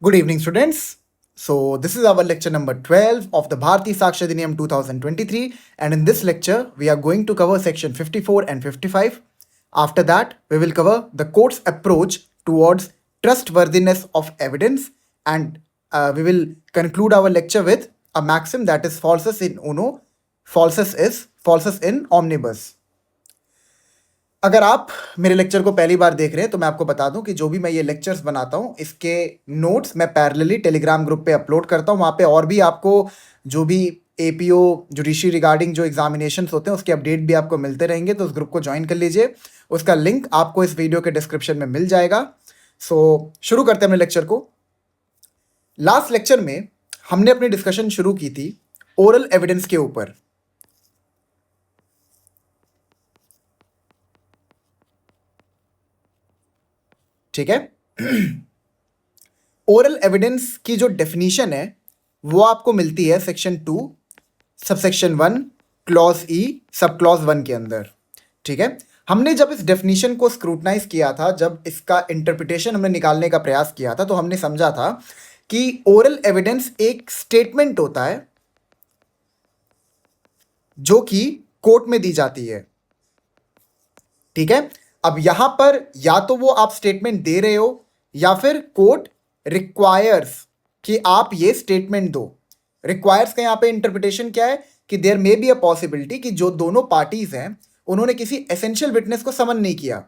Good evening, students. So, this is our lecture number 12 of the Bharati Saksha Adhiniyam 2023. And in this lecture, we are going to cover section 54 and 55. After that, we will cover the court's approach towards trustworthiness of evidence. And we will conclude our lecture with a maxim that is falsus in uno, falsus in omnibus. अगर आप मेरे lecture को पहली बार देख रहे हैं तो मैं आपको बता दूं कि जो भी मैं ये लेक्चर्स बनाता हूं इसके नोट्स मैं पैरेलली टेलीग्राम ग्रुप पे अपलोड करता हूं। वहाँ पे और भी आपको जो भी एपीओ जुडिशरी रिगार्डिंग जो एग्जामिनेशंस होते हैं उसके अपडेट भी आपको मिलते रहेंगे, तो उस ग्रुप को ज्वाइन कर लीजिए। उसका लिंक आपको इस वीडियो के डिस्क्रिप्शन में मिल जाएगा। शुरू करते हैं अपने लेक्चर को। लास्ट लेक्चर में हमने अपनी डिस्कशन शुरू की थी ओरल एविडेंस के ऊपर। ठीक है। ओरल एविडेंस की जो डेफिनेशन है वो आपको मिलती है सेक्शन 2 सबसेक्शन 1 क्लॉज ई सब क्लॉज 1 के अंदर। ठीक है। हमने जब इस डेफिनेशन को स्क्रूटनाइज किया था, जब इसका इंटरप्रिटेशन हमने निकालने का प्रयास किया था, तो हमने समझा था कि ओरल एविडेंस एक स्टेटमेंट होता है जो कि कोर्ट में दी जाती है। ठीक है। अब यहां पर या तो वो आप स्टेटमेंट दे रहे हो या फिर कोर्ट रिक्वायर्स कि आप ये स्टेटमेंट दो। रिक्वायर्स का यहां पे इंटरप्रिटेशन क्या है कि there may be a possibility कि जो दोनों पार्टीज हैं उन्होंने किसी एसेंशियल विटनेस को समन नहीं किया,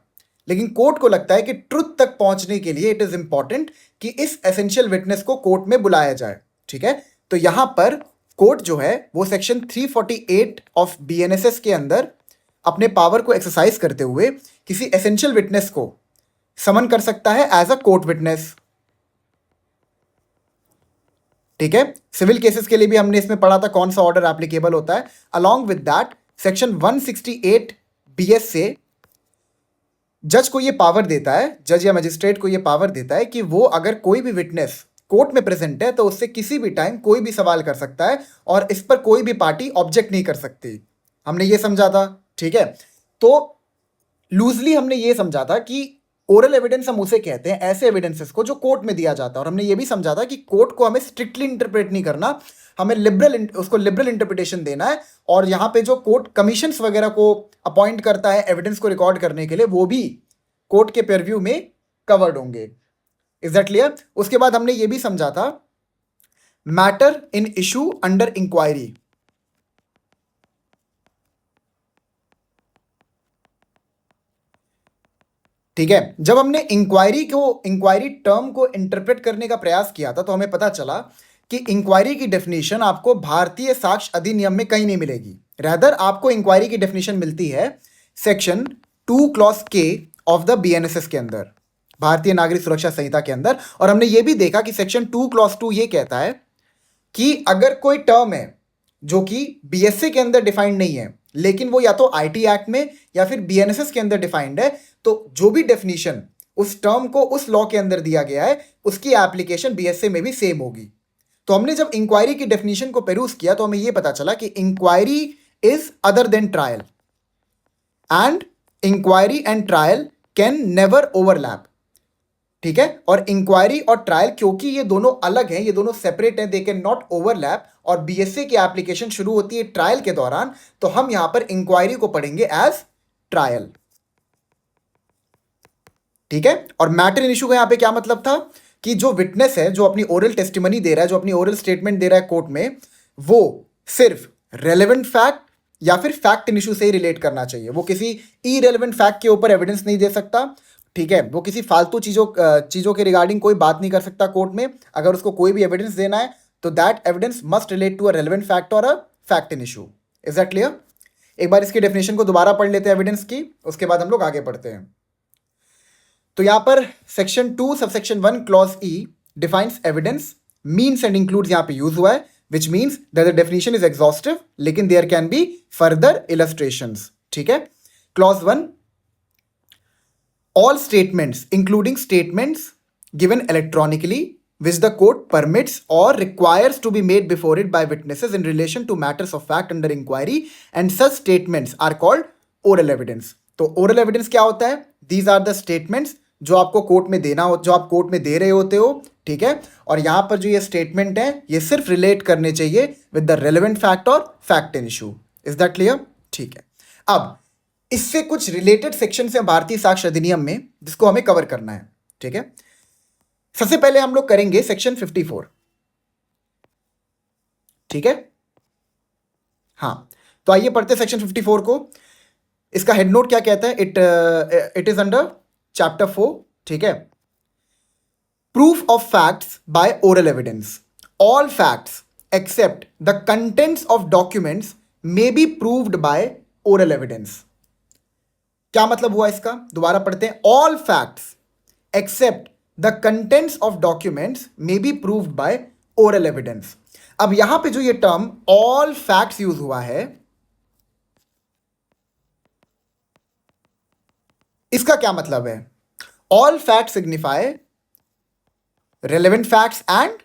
लेकिन कोर्ट को लगता है कि ट्रुथ तक पहुंचने के लिए इट इज इंपॉर्टेंट कि इस एसेंशियल विटनेस को कोर्ट में बुलाया जाए। ठीक है। तो यहां पर कोर्ट जो है वो सेक्शन 348 ऑफ बीएनएसएस के अंदर अपने पावर को एक्सरसाइज करते हुए किसी एसेंशियल विटनेस को समन कर सकता है एज अ कोर्ट विटनेस। ठीक है। सिविल केसेस के लिए भी हमने इसमें पढ़ा था कौन सा ऑर्डर एप्लीकेबल होता है। Along with that section 168 BS से जज को ये पावर देता है, जज या मजिस्ट्रेट को ये पावर देता है कि वो अगर कोई भी विटनेस कोर्ट में प्रेजेंट है तो उससे किसी भी टाइम कोई भी सवाल कर सकता है और इस पर कोई भी पार्टी ऑब्जेक्ट नहीं कर सकती। हमने ये समझा था। ठीक है। तो लूजली हमने ये समझा था कि ओरल एविडेंस हम उसे कहते हैं ऐसे एविडेंसेस को जो कोर्ट में दिया जाता है, और हमने ये भी समझा था कि कोर्ट को हमें स्ट्रिक्टली इंटरप्रेट नहीं करना, हमें उसको लिबरल इंटरप्रिटेशन देना है। और यहाँ पे जो कोर्ट कमीशंस वगैरह को अपॉइंट करता है एविडेंस को रिकॉर्ड करने के लिए, वो भी कोर्ट के पेरव्यू में कवर्ड होंगे। Is that clear? उसके बाद हमने ये भी समझा था matter in issue under inquiry. ठीक है। जब हमने इंक्वायरी टर्म को इंटरप्रेट करने का प्रयास किया था तो हमें पता चला कि इंक्वायरी की डेफिनेशन आपको भारतीय साक्ष्य अधिनियम में कहीं नहीं मिलेगी। रैदर आपको इंक्वायरी की डेफिनेशन मिलती है सेक्शन 2 क्लॉज के ऑफ द बीएनएसएस के अंदर, भारतीय नागरिक सुरक्षा संहिता के अंदर। और हमने ये भी देखा कि सेक्शन 2 क्लॉज 2 ये कहता है कि अगर कोई टर्म है जो कि बीएसए के अंदर डिफाइंड नहीं है, लेकिन वो या तो आईटी एक्ट में या फिर बीएनएसएस के अंदर डिफाइंड है, तो जो भी डेफिनेशन उस टर्म को उस लॉ के अंदर दिया गया है उसकी एप्लीकेशन बीएसए में भी सेम होगी। तो हमने जब इंक्वायरी की डेफिनेशन को पेरूस किया तो हमें यह पता चला कि inquiry is other than trial and inquiry and trial can never overlap. ठीक है। और इंक्वायरी और ट्रायल क्योंकि ये दोनों अलग हैं, ये दोनों सेपरेट हैं, दे कैन नॉट ओवरलैप, और बीएसए की एप्लीकेशन शुरू होती है ट्रायल के दौरान, तो हम यहां पर इंक्वायरी को पढ़ेंगे एज ट्रायल। ठीक है। और मैटर इन इशू का यहां पे क्या मतलब था कि जो विटनेस है, जो अपनी ओरल टेस्टिमनी दे रहा है, जो अपनी ओरल स्टेटमेंट दे रहा है कोर्ट में, वो सिर्फ रेलेवेंट फैक्ट या फिर फैक्ट इन इशू से ही रिलेट करना चाहिए। वो किसी इरेलेवेंट फैक्ट के ऊपर एविडेंस नहीं दे सकता। ठीक है। वो किसी फालतू चीजों के रिगार्डिंग कोई बात नहीं कर सकता कोर्ट में। अगर उसको कोई भी एविडेंस देना है तो that evidence must relate to a relevant fact और a fact in issue. Is that clear? एक बार इसकी डेफिनेशन को दोबारा पढ़ लेते हैं एविडेंस की, उसके बाद हम लोग आगे पढ़ते हैं। तो यहां पर section 2 subsection 1 clause E defines evidence, means and includes यहां पे यूज हुआ है, which means that the definition is exhaustive, लेकिन there can be further illustrations. ठीक है। Clause 1, all statements including statements given electronically which the court permits or requires to be made before it by witnesses in relation to matters of fact under inquiry, and such statements are called oral evidence. तो oral evidence क्या होता है? These are the statements जो आपको court में देना हो, जो आप कोर्ट में दे रहे होते हो, ठीक है। और यहां पर जो ये स्टेटमेंट है ये सिर्फ रिलेट करने चाहिए विद द रेलेवेंट फैक्ट और fact in issue. Is that clear? ठीक है। अब इससे कुछ रिलेटेड सेक्शन है भारतीय साक्ष्य अधिनियम में जिसको हमें कवर करना है, ठीक है। सबसे पहले हम लोग करेंगे सेक्शन 54, ठीक है। हाँ, तो आइए पढ़ते सेक्शन 54 को। इसका हेड नोट क्या कहता है? इट इज अंडर चैप्टर 4, ठीक है। Proof of facts by oral evidence. All facts except the contents of documents may be proved by oral evidence. क्या मतलब हुआ इसका? दोबारा पढ़ते हैं। All facts except the contents of documents may be proved by oral evidence. अब यहां पे जो ये टर्म ऑल फैक्ट्स यूज हुआ है, इसका क्या मतलब है? All fact signify relevant facts and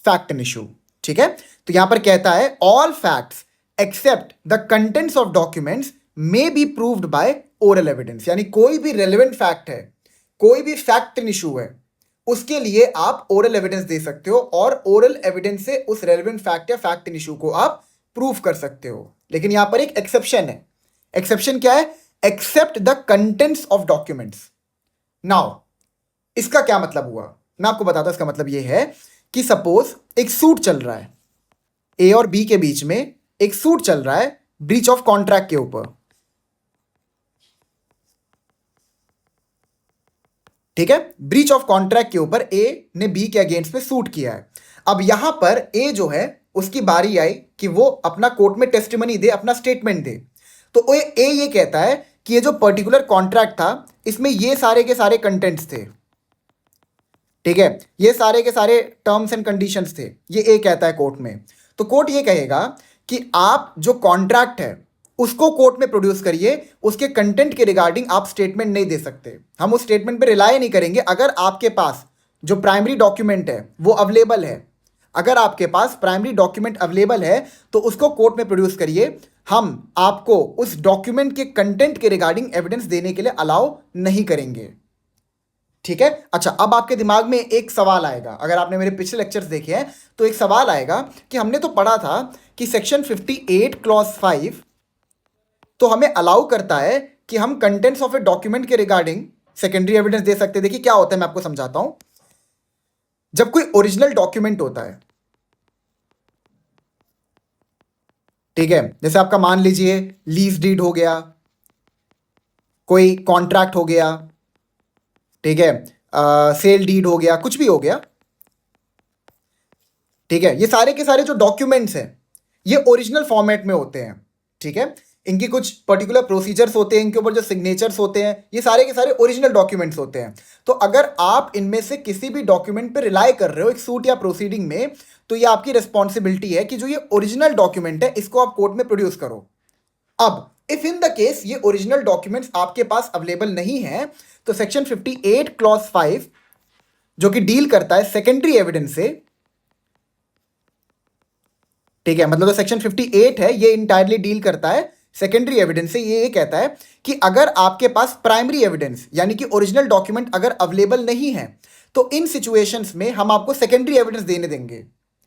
fact in issue, ठीक है। तो यहां पर कहता है all facts except the contents of documents may be proved by oral evidence, यानी कोई भी रेलेवेंट फैक्ट है, कोई भी फैक्ट इन इशू है, उसके लिए आप ओरल एविडेंस दे सकते हो और ओरल एविडेंस से उस रेलेवेंट फैक्ट या फैक्ट इन इशू को आप प्रूव कर सकते हो। लेकिन यहां पर एक एक्सेप्शन है। एक्सेप्शन क्या है? Except the contents of documents. Now इसका क्या मतलब हुआ, मैं आपको बताता हूं। इसका मतलब यह है कि सपोज एक सूट चल रहा है, ए और बी के बीच में एक सूट चल रहा है ब्रीच ऑफ कॉन्ट्रैक्ट के ऊपर, ठीक है। ब्रीच ऑफ कॉन्ट्रैक्ट के ऊपर ए ने बी के अगेंस्ट में सूट किया है। अब यहां पर ए जो है उसकी बारी आई कि वो अपना कोर्ट में टेस्टिमनी दे, अपना स्टेटमेंट दे। तो ए ये कहता है कि ये जो पर्टिकुलर कॉन्ट्रैक्ट था इसमें ये सारे के सारे कंटेंट्स थे, ठीक है, ये सारे के सारे टर्म्स एंड कंडीशंस थे, ये ए कहता है कोर्ट में। तो कोर्ट ये कहेगा कि आप जो कॉन्ट्रैक्ट है उसको कोर्ट में प्रोड्यूस करिए, उसके कंटेंट के रिगार्डिंग आप स्टेटमेंट नहीं दे सकते, हम उस स्टेटमेंट पे रिलाय नहीं करेंगे अगर आपके पास जो प्राइमरी डॉक्यूमेंट है वो अवेलेबल है। अगर आपके पास प्राइमरी डॉक्यूमेंट अवेलेबल है तो उसको कोर्ट में प्रोड्यूस करिए, हम आपको उस डॉक्यूमेंट के कंटेंट के रिगार्डिंग एविडेंस देने के लिए अलाउ नहीं करेंगे, ठीक है। अच्छा, अब आपके दिमाग में एक सवाल आएगा, अगर आपने मेरे पिछले लेक्चर्स देखे हैं तो एक सवाल आएगा कि हमने तो पढ़ा था कि सेक्शन 58 क्लॉज 5 तो हमें अलाउ करता है कि हम कंटेंट्स ऑफ ए डॉक्यूमेंट के रिगार्डिंग सेकेंडरी एविडेंस दे सकते हैं। देखिए क्या होता है, मैं आपको समझाता हूं। जब कोई ओरिजिनल डॉक्यूमेंट होता है, ठीक है, जैसे आपका मान लीजिए लीज डीड हो गया, कोई कॉन्ट्रैक्ट हो गया, ठीक है, सेल डीड हो गया, कुछ भी हो गया, ठीक है, ये सारे के सारे जो डॉक्यूमेंट्स हैं ये ओरिजिनल फॉर्मेट में होते हैं, ठीक है। इनकी कुछ पर्टिकुलर प्रोसीजर्स होते हैं, इनके ऊपर जो सिग्नेचर्स होते हैं, ये सारे के सारे ओरिजिनल डॉक्यूमेंट्स होते हैं। तो अगर आप इनमें से किसी भी डॉक्यूमेंट पे रिलाय कर रहे हो एक सूट या प्रोसीडिंग में, तो ये आपकी रिस्पॉन्सिबिलिटी है कि जो ये ओरिजिनल डॉक्यूमेंट है इसको आप कोर्ट में प्रोड्यूस करो। अब इफ इन द केस ये ओरिजिनल डॉक्यूमेंट्स आपके पास अवेलेबल नहीं है, तो सेक्शन 58 क्लॉज 5 जो कि डील करता है सेकेंडरी एविडेंस से, ठीक है, मतलब जो सेक्शन 58 है ये इंटायरली डील करता है सेकेंडरी एविडेंस से। ये कहता है कि अगर आपके पास प्राइमरी एविडेंस यानी कि ओरिजिनल डॉक्यूमेंट अगर अवेलेबल नहीं है तो इन सिचुएशंस में हम आपको सेकेंडरी एविडेंस देने देंगे,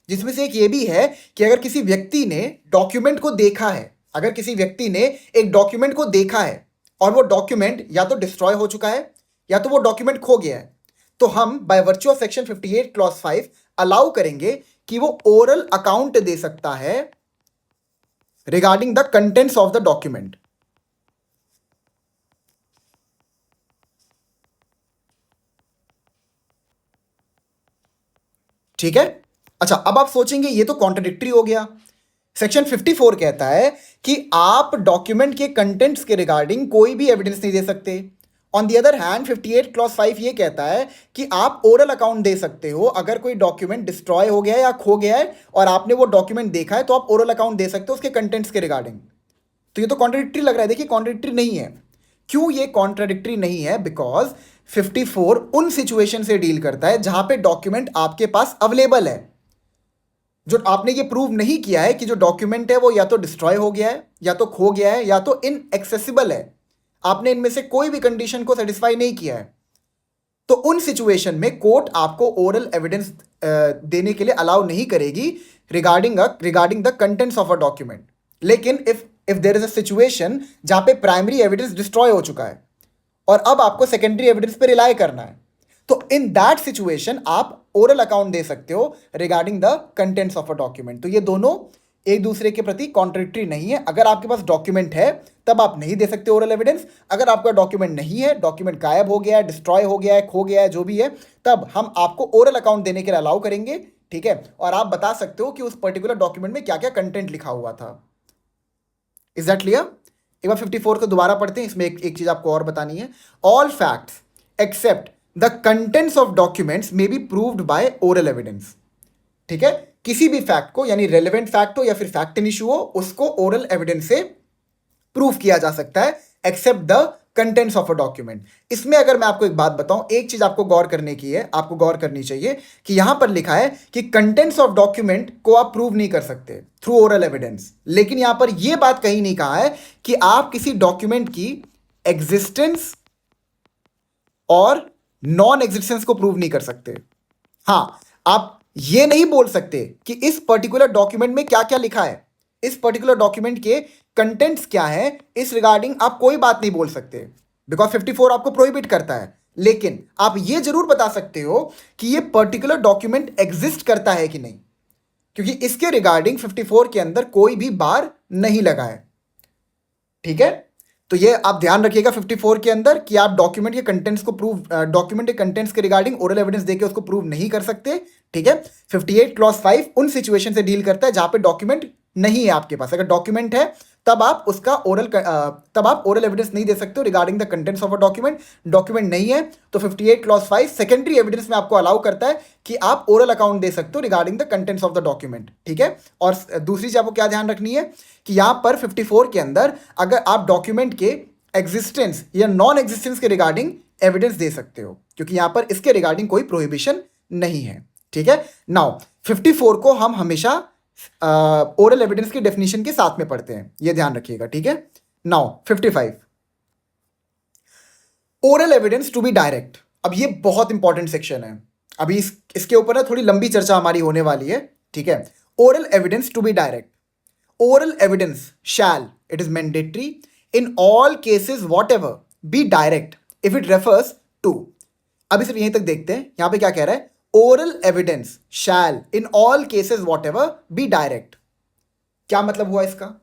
जिसमें से एक ये भी है कि अगर किसी व्यक्ति ने डॉक्यूमेंट को देखा है, अगर किसी व्यक्ति ने एक डॉक्यूमेंट को देखा है और वो डॉक्यूमेंट या तो डिस्ट्रॉय हो चुका है या तो वो डॉक्यूमेंट खो गया है, तो हम by virtue of section 58 clause 5 allow करेंगे कि वो ओरल अकाउंट दे सकता है regarding the contents of the document. ठीक है। अच्छा, अब आप सोचेंगे ये तो कॉन्ट्रडिक्टरी हो गया। सेक्शन 54 कहता है कि आप डॉक्यूमेंट के कंटेंट्स के रिगार्डिंग कोई भी एविडेंस नहीं दे सकते। On the other hand 58 clause 5 ये कहता है कि आप ओरल अकाउंट दे सकते हो। अगर कोई डॉक्यूमेंट डिस्ट्रॉय हो गया है या खो गया है और आपने वो डॉक्यूमेंट देखा है तो आप ओरल अकाउंट दे सकते हो उसके कंटेंट्स के रिगार्डिंग। तो ये तो कॉन्ट्रडिक्टरी लग रहा है। देखिए कॉन्ट्रडिक्टरी नहीं है। क्यों ये कॉन्ट्रडिक्टरी नहीं है? बिकॉज 54 उन सिचुएशन से डील करता है जहां पे डॉक्यूमेंट आपके पास अवेलेबल है, जो आपने ये प्रूव नहीं किया है कि जो डॉक्यूमेंट है वो या तो डिस्ट्रॉय हो गया है या तो खो गया है या तो इनएक्सेसिबल है। आपने इनमें से कोई भी कंडीशन को सेटिस्फाई नहीं किया है। तो उन सिचुएशन में कोर्ट आपको ओरल एविडेंस देने के लिए अलाउ नहीं करेगी regarding the contents of a document. लेकिन if there is a situation जहां पे प्राइमरी एविडेंस डिस्ट्रॉय हो चुका है और अब आपको सेकेंडरी एविडेंस पे रिलाई करना है, तो इन दैट सिचुएशन आप ओरल अकाउंट दे सकते हो regarding the contents of a document. तो ये दोनों एक दूसरे के प्रति कॉन्ट्रडिक्टरी नहीं है। अगर आपके पास डॉक्यूमेंट है तब आप नहीं दे सकते ओरल एविडेंस। अगर आपका डॉक्यूमेंट नहीं है, डॉक्यूमेंट गायब हो गया है, डिस्ट्रॉय हो गया है, खो गया है, जो भी है, तब हम आपको ओरल अकाउंट देने के लिए अलाउ करेंगे। ठीक है, और आप बता सकते हो कि उस पर्टिकुलर डॉक्यूमेंट में क्या क्या कंटेंट लिखा हुआ था। Is that clear? एक बार 54 को दोबारा पढ़ते हैं। इसमें एक चीज आपको और बतानी है। All facts except the contents of documents may be proved by oral evidence. ठीक है, किसी भी फैक्ट को, यानी रेलेवेंट फैक्ट हो या फिर फैक्ट इन इशू हो, उसको ओरल एविडेंस से प्रूव किया जा सकता है except the contents of a document. इसमें अगर मैं आपको एक बात बताऊं, एक चीज आपको गौर करने की है, आपको गौर करनी चाहिए कि यहां पर लिखा है कि कंटेंट्स ऑफ डॉक्यूमेंट को आप प्रूव नहीं कर सकते थ्रू ओरल एविडेंस, लेकिन यहां पर यह बात कहीं नहीं कहा है कि आप किसी डॉक्यूमेंट की एग्जिस्टेंस और नॉन एग्जिस्टेंस को प्रूव नहीं कर सकते। हां, आप ये नहीं बोल सकते कि इस पर्टिकुलर डॉक्यूमेंट में क्या क्या लिखा है, इस पर्टिकुलर डॉक्यूमेंट के कंटेंट्स क्या है, इस रिगार्डिंग आप कोई बात नहीं बोल सकते, बिकॉज 54 आपको प्रोहिबिट करता है। लेकिन आप ये जरूर बता सकते हो कि ये पर्टिकुलर डॉक्यूमेंट एग्जिस्ट करता है कि नहीं, क्योंकि इसके रिगार्डिंग 54 के अंदर कोई भी बार नहीं लगा है। ठीक है, तो ये आप ध्यान रखिएगा 54 के अंदर कि आप डॉक्यूमेंट के कंटेंट्स को प्रूव, डॉक्यूमेंट के कंटेंट्स के रिगार्डिंग ओरल एविडेंस देके उसको प्रूव नहीं कर सकते। ठीक है, 58 क्लॉज 5 उन सिचुएशन से डील करता है जहां पे डॉक्यूमेंट नहीं है आपके पास। अगर डॉक्यूमेंट है तब आप उसका ओरल एविडेंस नहीं दे सकते हो regarding the contents of a document. Document नहीं है तो 58 क्लॉज 5 सेकेंडरी एविडेंस में आपको अलाउ करता है कि आप ओरल अकाउंट दे सकते हो regarding the contents of the document. ठीक है, और दूसरी चीज आपको क्या ध्यान रखनी है कि यहां पर 54 के अंदर अगर आप डॉक्यूमेंट के एग्जिस्टेंस या नॉन एग्जिस्टेंस के रिगार्डिंग एविडेंस दे सकते हो, क्योंकि यहां पर इसके रिगार्डिंग कोई प्रोहिबिशन नहीं है। ठीक है, नाउ 54 को हम हमेशा ओरल एविडेंस की डेफिनेशन के साथ में पढ़ते हैं, ये ध्यान रखिएगा। ठीक है, now 55 oral evidence to be direct. अब ये बहुत इंपॉर्टेंट सेक्शन है, अभी इसके ऊपर ना थोड़ी लंबी चर्चा हमारी होने वाली है। ठीक है, oral evidence to be direct. Oral evidence shall, it is mandatory in all cases whatever be direct if it refers to। अभी सिर्फ यहीं तक देखते हैं, यहां पे क्या कह रहा है, oral evidence shall in all cases whatever be direct। क्या मतलब हुआ इसका?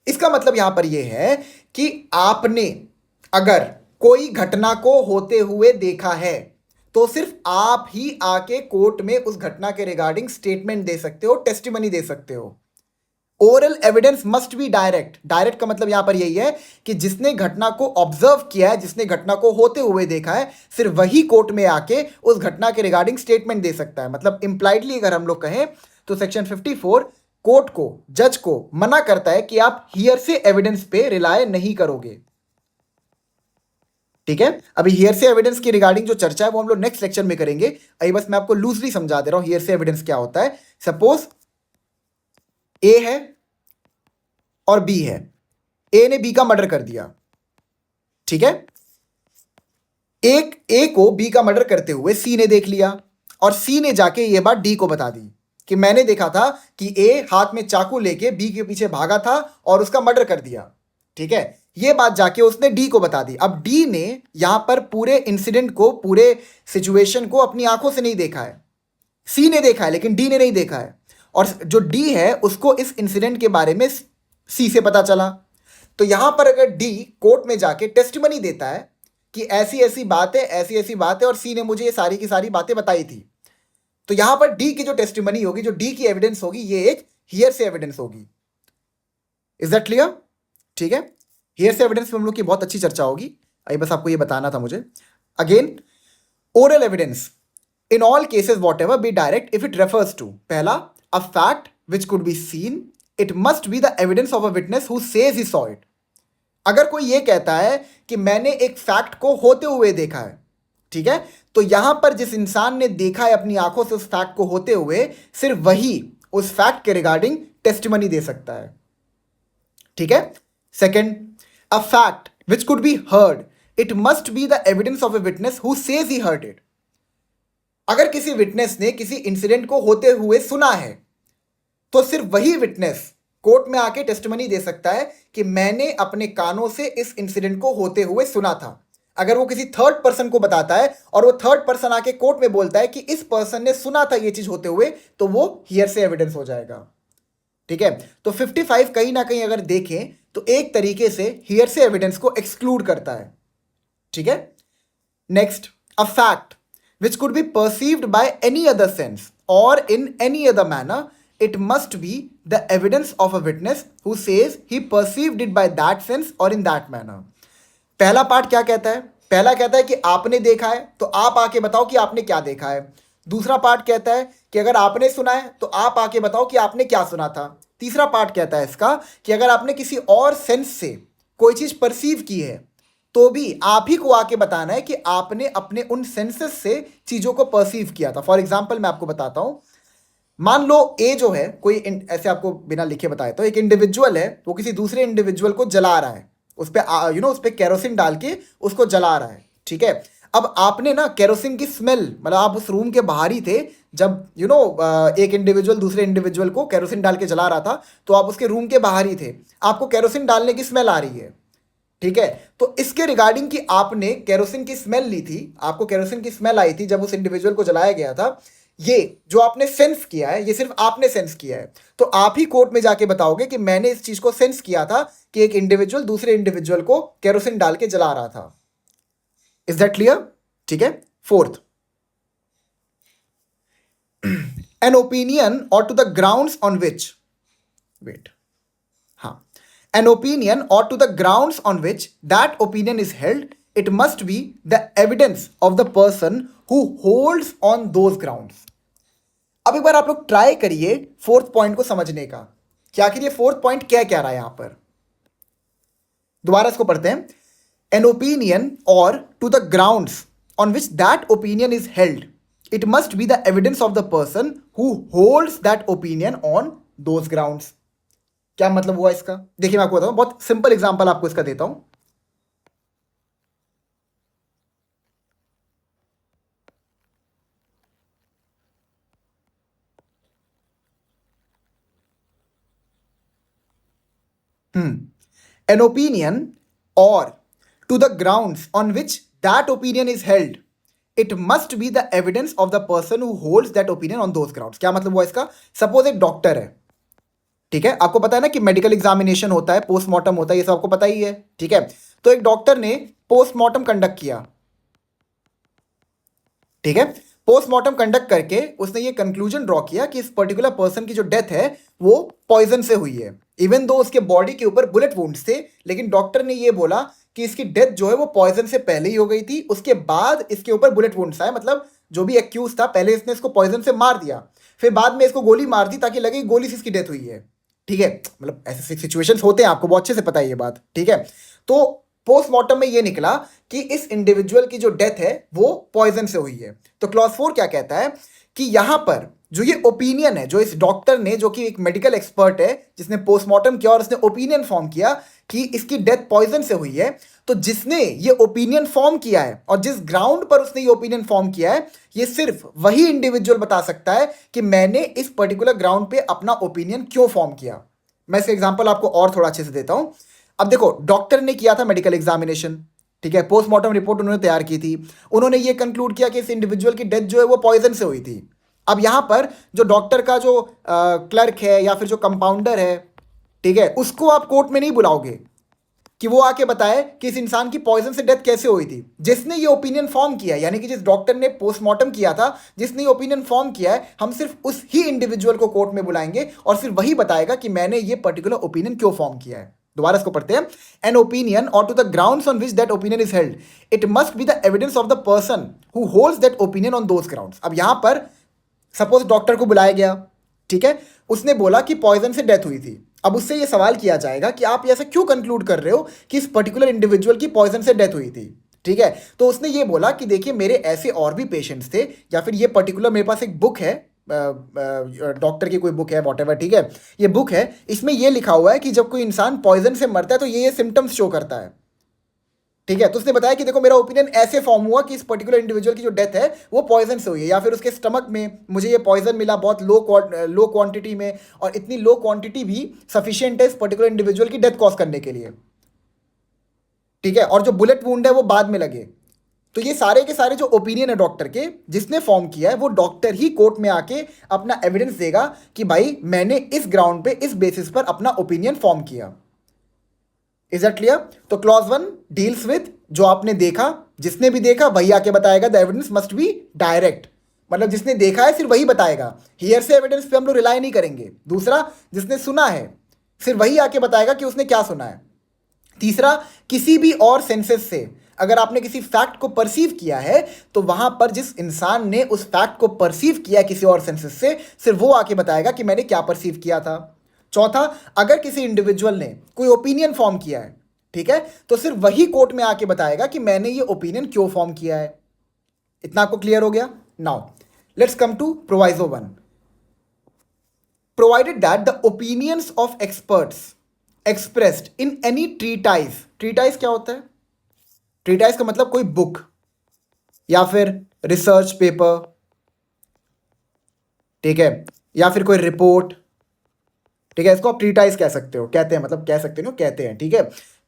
इसका मतलब यहां पर यह है कि आपने अगर कोई घटना को होते हुए देखा है तो सिर्फ आप ही आके कोर्ट में उस घटना के रिगार्डिंग स्टेटमेंट दे सकते हो, टेस्टिमनी दे सकते हो। Oral evidence must be direct. Direct का मतलब यहां पर यही है कि जिसने घटना को ऑब्जर्व किया है, जिसने घटना को होते हुए देखा है, सिर्फ वही कोर्ट में आके उस घटना के रिगार्डिंग स्टेटमेंट दे सकता है। मतलब इंप्लाइडली अगर हम लोग कहें तो सेक्शन 54 कोर्ट को, जज को मना करता है कि आप हियर से एविडेंस पे रिलाय नहीं करोगे। ठीक है, अभी हियर से एविडेंस की रिगार्डिंग जो चर्चा है वो हम लोग नेक्स्ट लेक्चर में करेंगे। अभी बस मैं आपको लूजली समझा दे रहा हूं हियर से एविडेंस क्या होता है। सपोज ए है और बी है, ए ने बी का मर्डर कर दिया। ठीक है, एक ए को बी का मर्डर करते हुए सी ने देख लिया और सी ने जाके ये बात डी को बता दी कि मैंने देखा था कि ए हाथ में चाकू लेके बी के पीछे भागा था और उसका मर्डर कर दिया। ठीक है, ये बात जाके उसने डी को बता दी। अब डी ने यहां पर पूरे इंसिडेंट को, पूरे सिचुएशन को अपनी आंखों से नहीं देखा है, सी ने देखा है लेकिन डी ने नहीं देखा है। और जो डी है उसको इस इंसिडेंट के बारे में सी से पता चला। तो यहां पर अगर डी कोर्ट में जाके टेस्टिमनी देता है कि ऐसी ऐसी बात है, ऐसी ऐसी बात है और सी ने मुझे ये सारी की सारी बातें बताई थी, तो यहां पर डी की जो टेस्टिमनी होगी, जो डी की एविडेंस होगी, ये एक हियर से एविडेंस होगी। Is that clear? ठीक है, हियर से एविडेंस में हम लोग की बहुत अच्छी चर्चा होगी। अभी बस आपको ये बताना था मुझे। Again, oral evidence in all cases whatever be direct if it refers to, पहला, a fact which could be seen, it must be the evidence of a witness who says he saw it. अगर कोई ये कहता है कि मैंने एक fact को होते हुए देखा है, ठीक है, तो यहां पर जिस इंसान ने देखा है अपनी आंखों से उस फैक्ट को होते हुए, सिर्फ वही उस फैक्ट के रिगार्डिंग टेस्टिमनी दे सकता है। ठीक है, second, a fact which could be heard it must be the evidence of a witness who says he heard it. अगर किसी विटनेस ने किसी इंसिडेंट को होते हुए सुना है तो सिर्फ वही विटनेस कोर्ट में आके टेस्टिमनी दे सकता है कि मैंने अपने कानों से इस इंसिडेंट को होते हुए सुना था। अगर वो किसी थर्ड पर्सन को बताता है और वो थर्ड पर्सन आके कोर्ट में बोलता है कि इस पर्सन ने सुना था ये चीज होते हुए, तो वो हियरसे एविडेंस हो जाएगा। ठीक है, तो 55 कहीं ना कहीं अगर देखें तो एक तरीके से हियरसे एविडेंस को एक्सक्लूड करता है। ठीक है, next, a fact which could be perceived by any other sense or in any other manner, it must be the evidence of a witness who says he perceived it by that sense or in that manner. पहला part क्या कहता है? पहला कहता है कि आपने देखा है तो आप आके बताओ कि आपने क्या देखा है। दूसरा पार्ट कहता है कि अगर आपने सुना है तो आप आके बताओ कि आपने क्या सुना था। तीसरा पार्ट कहता है इसका कि अगर आपने किसी और सेंस से कोई चीज परसीव की है तो भी आप ही को आके बताना है कि आपने अपने उन सेंसेस से चीजों को परसीव किया था। फॉर एग्जाम्पल मैं आपको बताता हूं, मान लो ए जो है कोई ऐसे आपको बिना लिखे बताए तो एक इंडिविजुअल है, वो किसी दूसरे इंडिविजुअल को जला रहा है, उस पर उस पर केरोसिन डाल के उसको जला रहा है। ठीक है, अब आपने ना केरोसिन की स्मेल, मतलब आप उस रूम के बाहर ही थे जब एक इंडिविजुअल दूसरे इंडिविजुअल को केरोसिन डाल के जला रहा था, तो आप उसके रूम के बाहर ही थे, आपको केरोसिन डालने की स्मेल आ रही है। ठीक है, तो इसके रिगार्डिंग कि आपने केरोसिन की स्मेल ली थी, आपको केरोसिन की स्मेल आई थी जब उस इंडिविजुअल को जलाया गया था, ये जो आपने सेंस किया है ये सिर्फ आपने सेंस किया है, तो आप ही कोर्ट में जाके बताओगे कि मैंने इस चीज को सेंस किया था कि एक इंडिविजुअल दूसरे इंडिविजुअल को केरोसिन डाल के जला रहा था। Is that clear? ठीक है, फोर्थ, एन ओपिनियन और to the grounds on which, wait, हाँ, an opinion or to the grounds on which that opinion is held, it must be the evidence of the person who holds on those grounds. अब एक बार आप लोग try करिए fourth point को समझने का कि आखिर ये फोर्थ पॉइंट क्या कह रहा है यहां पर। दोबारा इसको पढ़ते हैं, an opinion or to the grounds on which that opinion is held, it must be the evidence of the person who holds that opinion on those grounds. क्या मतलब हुआ इसका? देखिए मैं आपको बताऊं, बहुत सिंपल एग्जांपल आपको इसका देता हूं। An opinion or to the grounds on which that opinion is held, it must be the evidence of the person who holds that opinion on those grounds. क्या मतलब हुआ इसका? सपोज एक डॉक्टर है, ठीक है, आपको पता है ना कि मेडिकल एग्जामिनेशन होता है, पोस्टमार्टम होता है, ये सब आपको पता ही है। ठीक है, तो एक डॉक्टर ने पोस्टमार्टम कंडक्ट किया। ठीक है, पोस्टमार्टम कंडक्ट करके उसने ये कंक्लूजन ड्रॉ किया कि इस पर्टिकुलर पर्सन की जो डेथ है वो पॉइजन से हुई है। इवन दो उसके बॉडी के ऊपर बुलेट वुंड्स थे, लेकिन डॉक्टर ने ये बोला कि इसकी डेथ जो है वो पॉइजन से पहले ही हो गई थी, उसके बाद इसके ऊपर बुलेट वुंड्स आए, मतलब जो भी एक्यूज था पहले इसने इसको पॉइजन से मार दिया, फिर बाद में इसको गोली मार दी ताकि लगे गोली से इसकी डेथ हुई है। ठीक है, मतलब ऐसे सिचुएशंस होते हैं, आपको बहुत अच्छे से पता है ये बात। ठीक है, तो पोस्टमार्टम में ये निकला कि इस इंडिविजुअल की जो डेथ है वो पॉइजन से हुई है। तो क्लॉज 4 क्या कहता है कि यहां पर जो ये ओपिनियन है, जो इस डॉक्टर ने, जो कि एक मेडिकल एक्सपर्ट है, जिसने पोस्टमार्टम किया और उसने ओपिनियन फॉर्म किया कि इसकी डेथ पॉइजन से हुई है, तो जिसने ये ओपिनियन फॉर्म किया है और जिस ग्राउंड पर उसने ये ओपिनियन फॉर्म किया है, ये सिर्फ वही इंडिविजुअल बता सकता है कि मैंने इस पर्टिकुलर ग्राउंड पे अपना ओपिनियन क्यों फॉर्म किया। मैं इसका एग्जांपल आपको और थोड़ा अच्छे से देता हूं। अब देखो, डॉक्टर ने किया था मेडिकल एग्जामिनेशन, ठीक है, पोस्टमार्टम रिपोर्ट उन्होंने तैयार की थी, उन्होंने ये कंक्लूड किया कि इस इंडिविजुअल की डेथ जो है वो पॉइजन से हुई थी। अब यहां पर जो डॉक्टर का जो क्लर्क है या फिर जो कंपाउंडर है, ठीक है, उसको आप कोर्ट में नहीं बुलाओगे कि वो आके बताए कि इस इंसान की पॉइजन से डेथ कैसे हुई थी। जिसने ये ओपिनियन फॉर्म किया, यानी कि जिस डॉक्टर ने पोस्टमार्टम किया था, जिसने ये ओपिनियन फॉर्म किया है, हम सिर्फ उस ही इंडिविजुअल को कोर्ट में बुलाएंगे और सिर्फ वही बताएगा कि मैंने ये पर्टिकुलर ओपिनियन क्यों फॉर्म किया है। दोबारा इसको पढ़ते हैं, एन ओपिनियन और to the grounds on which that opinion is held, it must be the evidence of the person who holds that opinion on those grounds. अब यहां पर सपोज डॉक्टर को बुलाया गया, ठीक है, उसने बोला कि पॉइजन से डेथ हुई थी। अब उससे ये सवाल किया जाएगा कि आप ऐसा क्यों कंक्लूड कर रहे हो कि इस पर्टिकुलर इंडिविजुअल की पॉइजन से डेथ हुई थी। ठीक है, तो उसने ये बोला कि देखिए मेरे ऐसे और भी पेशेंट्स थे, या फिर ये पर्टिकुलर मेरे पास एक बुक है, डॉक्टर की कोई बुक है, वॉटेवर, ठीक है, ये बुक है, इसमें ये लिखा हुआ है कि जब कोई इंसान पॉइजन से मरता है तो ये सिम्टम्स शो करता है। ठीक है, तो उसने बताया कि देखो मेरा ओपिनियन ऐसे फॉर्म हुआ कि इस पर्टिकुलर इंडिविजुअल की जो डेथ है वो पॉइजन से हुई है, या फिर उसके स्टमक में मुझे ये पॉइजन मिला बहुत लो क्वांटिटी में, और इतनी लो क्वांटिटी भी सफिशिएंट है इस पर्टिकुलर इंडिविजुअल की डेथ कॉज करने के लिए। ठीक है, और जो बुलेट वुंड है वो बाद में लगे। तो ये सारे के सारे जो ओपिनियन है डॉक्टर के, जिसने फॉर्म किया है वो डॉक्टर ही कोर्ट में आके अपना एविडेंस देगा कि भाई मैंने इस ग्राउंड पे इस बेसिस पर अपना ओपिनियन फॉर्म किया। Is that clear? तो क्लॉज 1 डील्स विद जो आपने देखा, जिसने भी देखा वही आके बताएगा। The evidence must be direct, मतलब जिसने देखा है सिर्फ वही बताएगा, हियर से एविडेंस पे हम लोग रिलाई नहीं करेंगे। दूसरा, जिसने सुना है सिर्फ वही आके बताएगा कि उसने क्या सुना है। तीसरा, किसी भी और सेंसेस से अगर आपने किसी फैक्ट को परसीव किया है तो वहां पर जिस इंसान ने उस फैक्ट को परसीव किया किसी और सेंसेस से, सिर्फ वो आके बताएगा कि मैंने क्या परसीव किया था। चौथा, अगर किसी इंडिविजुअल ने कोई ओपिनियन फॉर्म किया है, ठीक है, तो सिर्फ वही कोर्ट में आके बताएगा कि मैंने ये ओपिनियन क्यों फॉर्म किया है। इतना आपको क्लियर हो गया? Now let's come to proviso 1। Provided that the opinions of experts expressed in any treatise. Treatise क्या होता है? ट्रीटाइज का मतलब कोई बुक या फिर रिसर्च पेपर, ठीक है, या फिर कोई रिपोर्ट, ठीक है, इसको आप ट्रीटाइज कह सकते हो, कहते हैं, मतलब कह सकते हो, कहते हैं, ठीक है।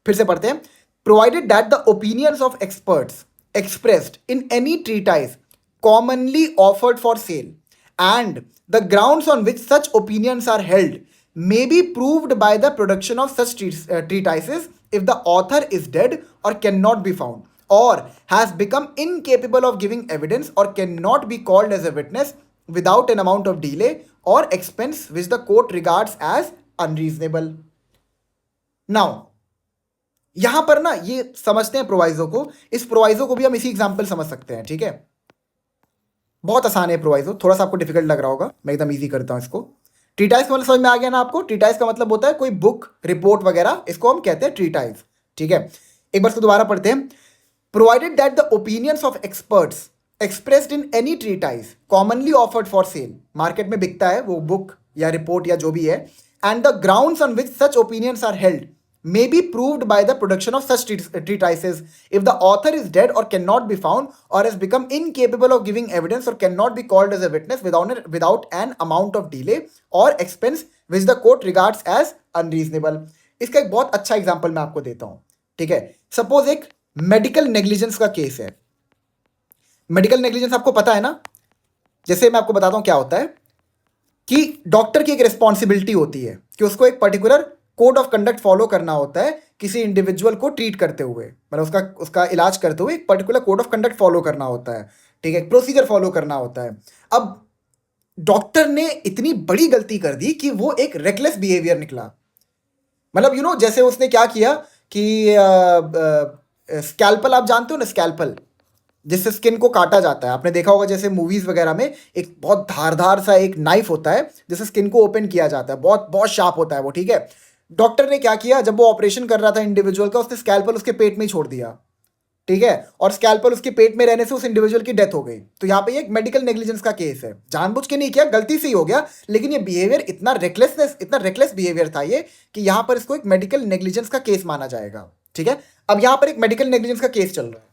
फिर से पढ़ते हैं। Provided that the opinions of experts expressed in any treatise commonly offered for sale and the grounds on which such opinions are held may be proved by the production of such treatises if the author is dead or cannot be found or has become incapable of giving evidence or cannot be called as a witness without an amount of delay or expense which the court regards as unreasonable. Now यहां पर ना ये समझते हैं proviso को। इस proviso को भी हम इसी एग्जांपल समझ सकते हैं, ठीक है। बहुत आसान है प्रोवाइजो, थोड़ा सा आपको डिफिकल्ट लग रहा होगा, मैं एकदम ईजी करता हूं इसको। ट्रीटाइज का मतलब समझ में आ गया ना आपको? ट्रीटाइज का मतलब होता है कोई बुक, रिपोर्ट वगैरह, इसको हम कहते हैं ट्रीटाइज, ठीक है। एक बार इसको दोबारा पढ़ते हैं। Provided that the opinions of experts expressed in any treatise commonly offered for cell, market में बिकता है वो बुक या रिपोर्ट या जो भी है, and the grounds on which such opinions are held may be proved by the production of such treatises if the author is dead or cannot be found or has become incapable of giving evidence or cannot be called as a witness without an amount of delay or expense which the court regards as unreasonable. इसका एक बहुत अच्छा example मैं आपको देता हूं, ठीक है। सपोज एक मेडिकल नेग्लिजेंस का केस है। मेडिकल नेग्लिजेंस आपको पता है ना? जैसे मैं आपको बताता हूं क्या होता है कि डॉक्टर की एक रिस्पॉन्सिबिलिटी होती है कि उसको एक particular code of conduct follow करना होता है किसी इंडिविजुअल को ट्रीट करते हुए, मतलब उसका इलाज करते हुए एक particular code of conduct follow करना होता है, ठीक है, प्रोसीजर फॉलो करना होता है। अब डॉक्टर ने इतनी बड़ी गलती कर दी कि वो एक रेकलेस बिहेवियर निकला। मतलब जैसे उसने क्या किया कि स्कैल्पल, आप जानते हो ना स्कैल्पल, जिससे स्किन को काटा जाता है, आपने देखा होगा जैसे मूवीज वगैरह में एक बहुत धारदार सा एक नाइफ होता है जिससे स्किन को ओपन किया जाता है, बहुत बहुत शार्प होता है वो, ठीक है। डॉक्टर ने क्या किया, जब वो ऑपरेशन कर रहा था इंडिविजुअल का, उसने स्कैल्पल उसके पेट में ही छोड़ दिया, ठीक है, और स्कैल्पल उसके पेट में रहने से उस इंडिविजुअल की डेथ हो गई। तो यहाँ पे एक मेडिकल नेग्लिजेंस का केस है, जानबूझ के नहीं किया, गलती से ही हो गया, लेकिन ये बिहेवियर इतना रेकलेस बिहेवियर था ये कि यहाँ पर इसको एक मेडिकल नेग्लिजेंस का केस माना जाएगा, ठीक है। अब यहाँ पर एक मेडिकल नेग्लिजेंस का केस चल रहा है,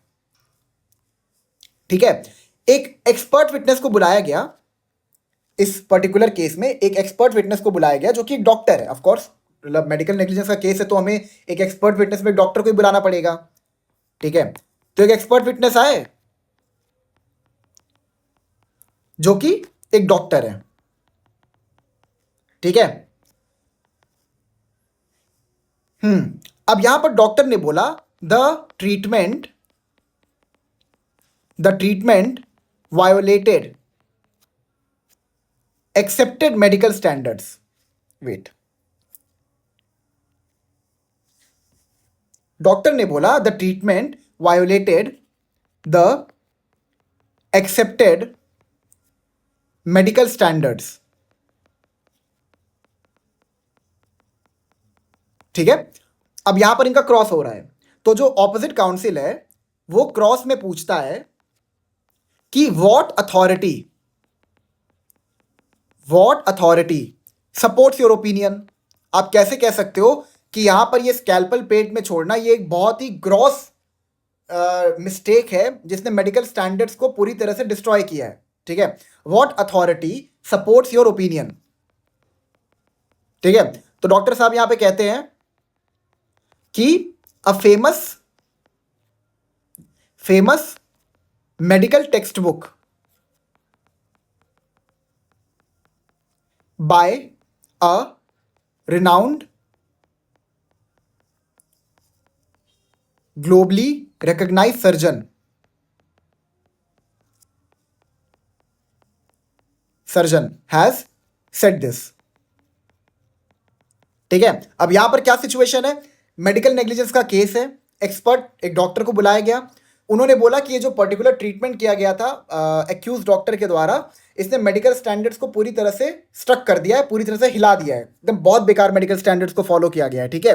ठीक है। एक एक्सपर्ट विटनेस को बुलाया गया, इस पर्टिकुलर केस में एक एक्सपर्ट विटनेस को बुलाया गया जो कि डॉक्टर है। ऑफ कोर्स मतलब मेडिकल नेग्लिजेंस का केस है तो हमें एक एक्सपर्ट विटनेस में डॉक्टर को ही बुलाना पड़ेगा, ठीक है। तो एक एक्सपर्ट विटनेस आए जो कि एक डॉक्टर है, ठीक है। अब यहां पर डॉक्टर ने बोला the treatment violated accepted medical standards. Wait. Doctor ने बोला the treatment violated the accepted medical standards, ठीक है। अब यहां पर इनका क्रॉस हो रहा है, तो जो ऑपोजिट काउंसिल है वो क्रॉस में पूछता है कि what authority supports your opinion. आप कैसे कह सकते हो कि यहां पर ये स्कैल्पल पेट में छोड़ना ये एक बहुत ही ग्रॉस मिस्टेक है जिसने मेडिकल स्टैंडर्ड्स को पूरी तरह से डिस्ट्रॉय किया है, ठीक है। What authority supports your opinion, ठीक है। तो डॉक्टर साहब यहां पे कहते हैं कि a famous medical text book by a renowned globally recognized surgeon has said this, ठीक है। अब यहां पर क्या सिचुएशन है, मेडिकल नेग्लिजेंस का केस है, एक्सपर्ट एक डॉक्टर को बुलाया गया, उन्होंने बोला कि ये जो पर्टिकुलर ट्रीटमेंट किया गया था एक्यूज डॉक्टर के द्वारा, इसने मेडिकल स्टैंडर्ड्स को पूरी तरह से स्ट्रक कर दिया है, पूरी तरह से हिला दिया है, एकदम बहुत बेकार मेडिकल स्टैंडर्ड्स को फॉलो किया गया है, ठीक है।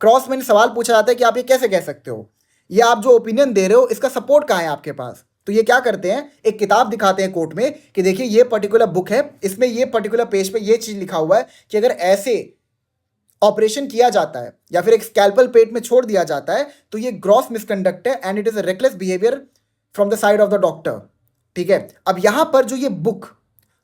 क्रॉस में सवाल पूछा जाता है कि आप ये कैसे कह सकते हो, ये आप जो ओपिनियन दे रहे हो इसका सपोर्ट कहाँ है आपके पास। तो ये क्या करते हैं, एक किताब दिखाते हैं कोर्ट में कि देखिए ये पर्टिकुलर बुक है, इसमें ये पर्टिकुलर पेज पे ये चीज लिखा हुआ है कि अगर ऐसे ऑपरेशन किया जाता है या फिर एक स्कैल्पल पेट में छोड़ दिया जाता है तो ये ग्रॉस मिसकंडक्ट है and it is a reckless behaviour from the side of the doctor, ठीक है। अब यहां पर जो ये बुक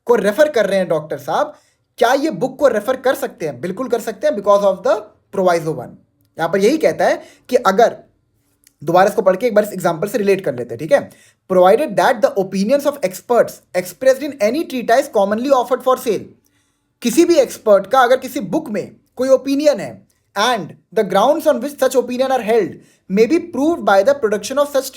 को रेफर कर रहे हैं डॉक्टर साहब, क्या ये बुक को रेफर कर सकते हैं? बिल्कुल कर सकते हैं, बिकॉज ऑफ द प्रोवाइजो 1। यहां पर यही कहता है कि अगर, दोबारा इसको पढ़ के एक बार इस एग्जांपल से रिलेट कर लेते हैं, ठीक है। Provided that the opinions of experts expressed in any treatise commonly offered for cell, किसी भी एक्सपर्ट का अगर किसी बुक में कोई ओपिनियन है and the grounds on which such opinion are held may be proved by the production of such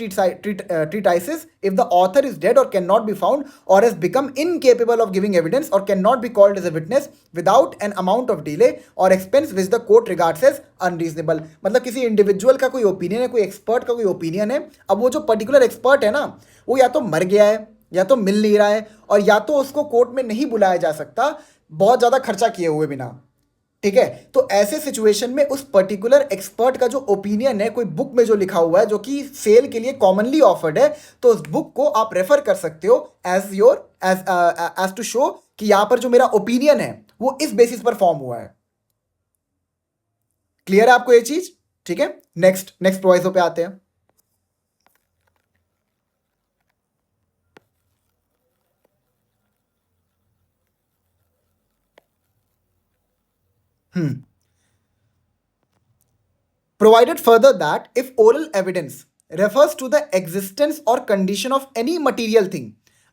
treatises if the author is dead or cannot be found or has become incapable of giving evidence or cannot be called as a witness without an amount of delay or expense which the court regards as unreasonable। मतलब किसी individual का कोई opinion है, कोई expert का कोई opinion है, अब वो जो पर्टिकुलर एक्सपर्ट है ना, वो या तो मर गया है या तो मिल नहीं रहा है और या तो उसको कोर्ट में नहीं बुलाया जा सकता बहुत ज़्यादा खर्चा किए हुए बिना, ठीक है। तो ऐसे सिचुएशन में उस पर्टिकुलर एक्सपर्ट का जो ओपिनियन है कोई बुक में जो लिखा हुआ है जो कि सेल के लिए कॉमनली ऑफर्ड है, तो उस बुक को आप रेफर कर सकते हो एज टू शो कि यहां पर जो मेरा ओपिनियन है वो इस बेसिस पर फॉर्म हुआ है। क्लियर है आपको ये चीज, ठीक है। नेक्स्ट प्रोवाइजो पे आते हैं। Provided further that if oral evidence refers to the existence or condition of any material thing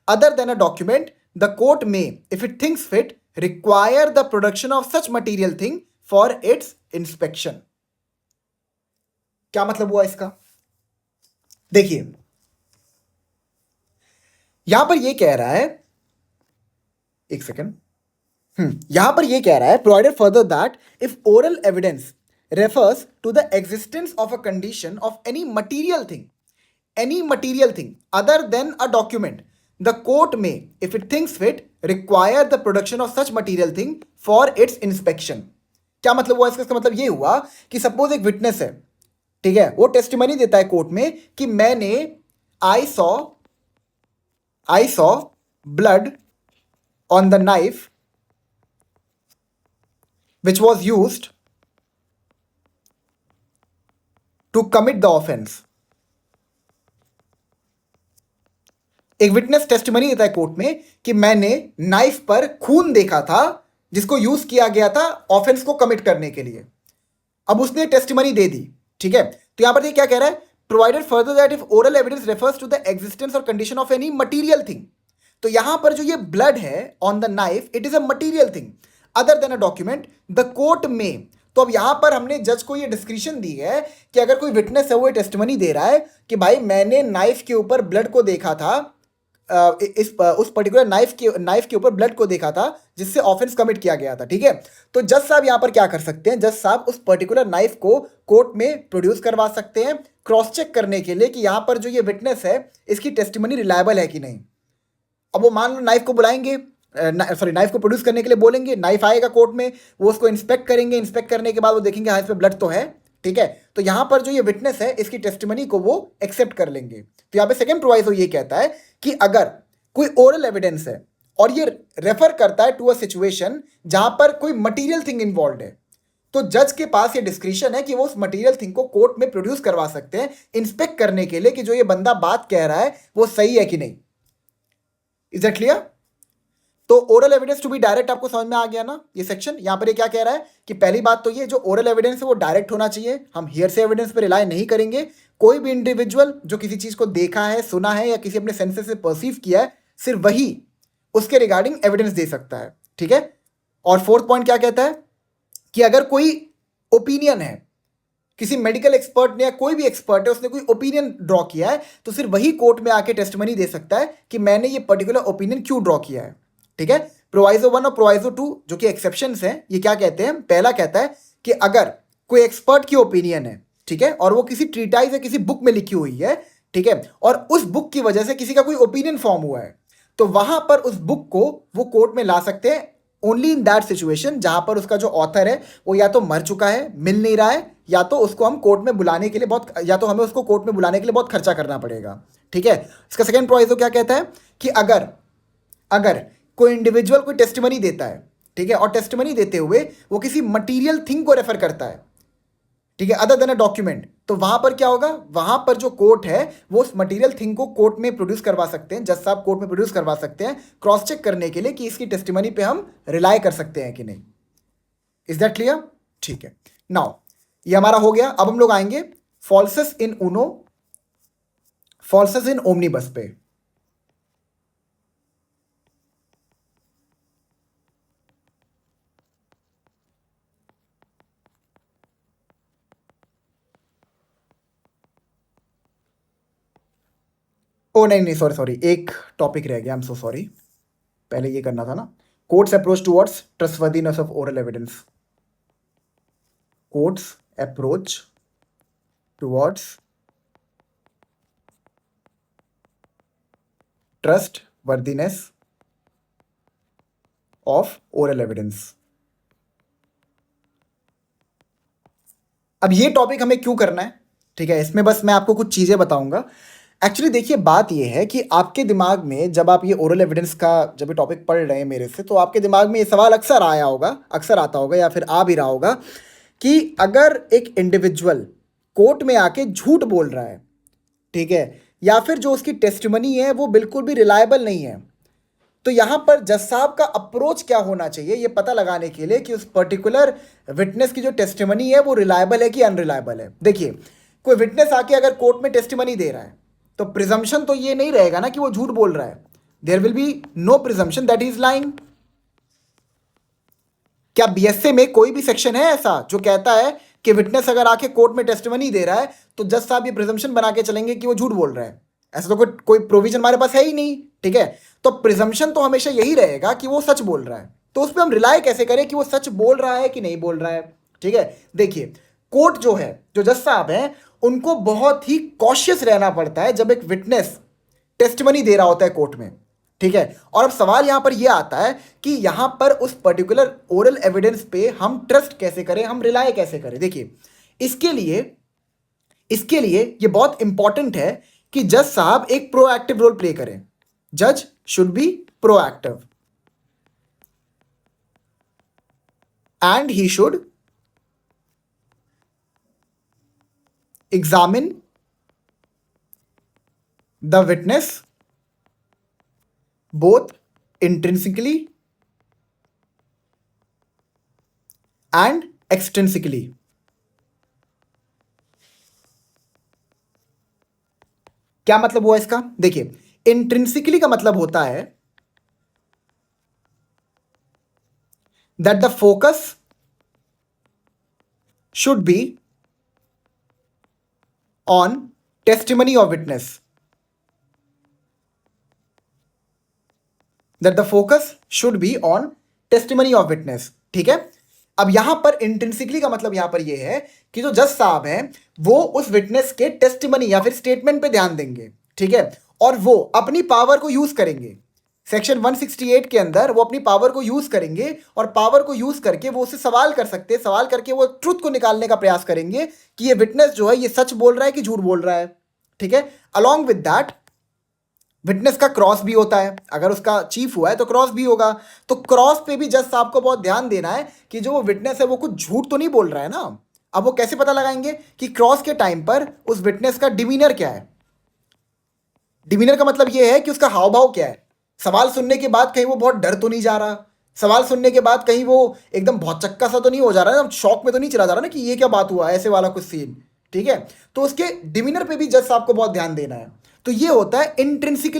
other than a document, the court may, if it thinks fit, require the production of such material thing for its inspection। क्या मतलब हुआ इसका? देखिए यहां पर यह कह रहा है, एक सेकेंड, यहां पर यह कह रहा है provided further that if oral evidence refers to the existence of a condition of any material thing other than a document, the court may, if it thinks fit, require the production of such material thing for its inspection। क्या मतलब हुआ इसका? मतलब ये हुआ कि suppose एक witness है, ठीक है, वो टेस्टिमनी देता है कोर्ट में कि मैंने I saw blood on the knife which was used to commit the offense। एक विटनेस टेस्टिमनी देता है कोर्ट में कि मैंने नाइफ पर खून देखा था जिसको यूज किया गया था ऑफेंस को कमिट करने के लिए। अब उसने टेस्टिमनी दे दी, ठीक है। तो यहां पर ये क्या कह रहा है, provided further that if oral evidence refers to the existence और condition of any material thing, तो यहां पर जो ये ब्लड है on the knife, it is a material thing other than a document, the court में। तो अब यहां पर हमने जज को ये डिस्क्रिप्शन दी है कि अगर कोई विटनेस है वो टेस्टिमनी दे रहा है कि भाई मैंने नाइफ के ऊपर ब्लड को देखा था, उस पर्टिकुलर नाइफ के ऊपर ब्लड को देखा था जिससे ऑफेंस कमिट किया गया था, ठीक है। तो जज साहब यहां पर क्या कर सकते हैं, जज साहब उस पर्टिकुलर नाइफ को कोर्ट में प्रोड्यूस करवा सकते हैं क्रॉस चेक करने के लिए कि यहां पर जो ये विटनेस है इसकी टेस्टिमनी रिलायबल है कि नहीं। अब वो मान लो नाइफ को बुलाएंगे, नाइफ को प्रोड्यूस करने के लिए बोलेंगे, नाइफ आएगा कोर्ट में, वो उसको इंस्पेक्ट करेंगे, इंस्पेक्ट करने के बाद वो देखेंगे हाँ इस पे ब्लड तो है, ठीक है। तो यहां पर जो ये विटनेस है इसकी टेस्टिमनी को वो एक्सेप्ट कर लेंगे। तो यहां पे सेकंड प्रोवाइजो ये कहता है कि अगर कोई ओरल एविडेंस है और ये रेफर करता है टू अ सिचुएशन जहां पर कोई मटीरियल थिंग इन्वॉल्व है, तो जज के पास ये डिस्क्रिशन है कि वो उस मटेरियल थिंग को कोर्ट में प्रोड्यूस करवा सकते हैं इंस्पेक्ट करने के लिए कि जो ये बंदा बात कह रहा है वो सही है कि नहीं। Is that clear? तो oral evidence to be direct आपको समझ में आ गया ना ये सेक्शन। यहां पर ये क्या कह रहा है कि पहली बात तो ये जो ओरल एविडेंस है वो डायरेक्ट होना चाहिए, हम हियर से एविडेंस पर रिलाय नहीं करेंगे। कोई भी इंडिविजुअल जो किसी चीज को देखा है, सुना है या किसी अपने सेंसेस से परसीव किया है, सिर्फ वही उसके रिगार्डिंग एविडेंस दे सकता है। ठीक है। और फोर्थ पॉइंट क्या कहता है कि अगर कोई ओपिनियन है, किसी मेडिकल एक्सपर्ट ने या कोई भी एक्सपर्ट है उसने कोई ओपिनियन ड्रॉ किया है, तो सिर्फ वही कोर्ट में आके टेस्टमनी दे सकता है कि मैंने ये पर्टिकुलर ओपिनियन क्यों ड्रॉ किया है। ठीक है। प्रोवाइजो 1 और प्रोवाइजो 2 जो कि एक्सेप्शंस हैं, ये क्या कहते हैं? पहला कहता है कि अगर कोई एक्सपर्ट की ओपिनियन है, ठीक है, और वो किसी ट्रीटाइज या किसी बुक में लिखी हुई है, ठीक है, और उस बुक की वजह से किसी का कोई ओपिनियन फॉर्म हुआ है, तो वहां पर उस बुक को वो कोर्ट में ला सकते हैं ओनली इन दैट सिचुएशन जहां पर उसका जो ऑथर है वो या तो मर चुका है, मिल नहीं रहा है, या तो उसको हम कोर्ट में बुलाने के लिए या तो हमें उसको कोर्ट में बुलाने के लिए बहुत खर्चा करना पड़ेगा। ठीक है। इसका सेकंड प्रोविजो क्या कहता है कि अगर अगर कोई इंडिविजुअल कोई टेस्टिमनी देता है, ठीक है, और टेस्टिमनी देते हुए वो किसी मटीरियल थिंग को रेफर करता है, ठीक है, अदर देन अ डॉक्यूमेंट, तो वहां पर क्या होगा? वहां पर जो कोर्ट है वो उस मटेरियल थिंग को कोर्ट में प्रोड्यूस करवा सकते हैं, जज साहब कोर्ट में प्रोड्यूस करवा सकते हैं क्रॉस चेक करने के लिए कि इसकी टेस्टिमनी पे हम रिलाय कर सकते हैं कि नहीं। Is that clear? ठीक है। नाउ ये हमारा हो गया। अब हम लोग आएंगे फॉल्सस इन उनो, फॉल्सस इन ओमनीबस पे। ओ नहीं नहीं, सॉरी सॉरी, एक टॉपिक रह गया, आई एम सो सॉरी। पहले ये करना था ना, courts approach towards trustworthiness of oral evidence. Courts approach towards trustworthiness of oral evidence. अब ये टॉपिक हमें क्यों करना है? ठीक है, इसमें बस मैं आपको कुछ चीज़ें बताऊंगा। एक्चुअली देखिए, बात ये है कि आपके दिमाग में जब आप ये ओरल एविडेंस का जब ये टॉपिक पढ़ रहे हैं मेरे से, तो आपके दिमाग में ये सवाल अक्सर आया होगा, अक्सर आता होगा या फिर आ भी रहा होगा कि अगर एक इंडिविजुअल कोर्ट में आके झूठ बोल रहा है, ठीक है, या फिर जो उसकी टेस्टिमनी है वो बिल्कुल भी रिलायबल नहीं है, तो यहां पर जज साहब का अप्रोच क्या होना चाहिए ये पता लगाने के लिए कि उस पर्टिकुलर विटनेस की जो टेस्टिमनी है वो रिलायबल है कि अनरिलायबल है। देखिए, कोई विटनेस आके अगर कोर्ट में टेस्टिमनी दे रहा है तो प्रिजम्पशन तो ये नहीं रहेगा ना कि वो झूठ बोल रहा है। There will be no presumption that he is lying. क्या बीएसए में कोई भी सेक्शन है ऐसा जो कहता है कि विटनेस अगर आके कोर्ट में टेस्टिमनी दे रहा है तो जज साहब ये प्रिजम्पशन बना के चलेंगे कि वो झूठ बोल रहा है? ऐसा तो कोई प्रोविजन हमारे पास है ही नहीं। ठीक है, तो प्रिजम्पशन तो हमेशा यही रहेगा कि वो सच बोल रहा है। तो उस पर हम रिलाय कैसे करें कि वो सच बोल रहा है कि नहीं बोल रहा है? ठीक है, देखिए, कोर्ट जो है, जो जज साहब हैं, उनको बहुत ही कॉशियस रहना पड़ता है जब एक विटनेस टेस्टिमनी दे रहा होता है कोर्ट में। ठीक है, और अब सवाल यहां पर यह आता है कि यहां पर उस पर्टिकुलर ओरल एविडेंस पे हम ट्रस्ट कैसे करें, हम रिलाय कैसे करें? देखिए, इसके लिए ये बहुत इंपॉर्टेंट है कि जज साहब एक प्रोएक्टिव रोल प्ले करें। जज should be proactive and he should examine the witness both intrinsically and extrinsically। क्या मतलब हुआ इसका? देखिए, इंट्रिंसिकली का मतलब होता है that the focus should be on testimony of witness, that the focus should be on testimony of witness. ठीक है, अब यहां पर इंट्रिंसिकली का मतलब यहां पर यह है कि जो जज साहब हैं वो उस विटनेस के टेस्टिमनी या फिर स्टेटमेंट पे ध्यान देंगे। ठीक है, और वो अपनी पावर को यूज करेंगे। सेक्शन 168 के अंदर वो अपनी पावर को यूज करेंगे और पावर को यूज करके वो उससे सवाल कर सकते हैं, सवाल करके वो ट्रुथ को निकालने का प्रयास करेंगे कि ये विटनेस जो है ये सच बोल रहा है कि झूठ बोल रहा है। ठीक है, अलॉन्ग विद दैट विटनेस का क्रॉस भी होता है, अगर उसका चीफ हुआ है तो क्रॉस भी होगा। तो क्रॉस पे भी जज साहब को बहुत ध्यान देना है कि जो वो विटनेस है वो कुछ झूठ तो नहीं बोल रहा है ना। अब वो कैसे पता लगाएंगे कि क्रॉस के टाइम पर उस विटनेस का डिमीनर क्या है। डिमीनर का मतलब ये है कि उसका हाव भाव क्या है। सवाल सुनने के बाद कहीं वो बहुत डर तो नहीं जा रहा, सवाल सुनने के बाद कहीं वो एकदम बहुत चक्का सा तो नहीं हो जा रहा है, शॉक में तो नहीं चला जा रहा ना कि ये क्या बात हुआ, ऐसे वाला कुछ सीन। ठीक है, तो उसके डिमीनर पे भी जज साहब को बहुत ध्यान देना है। तो ये होता है intrinsic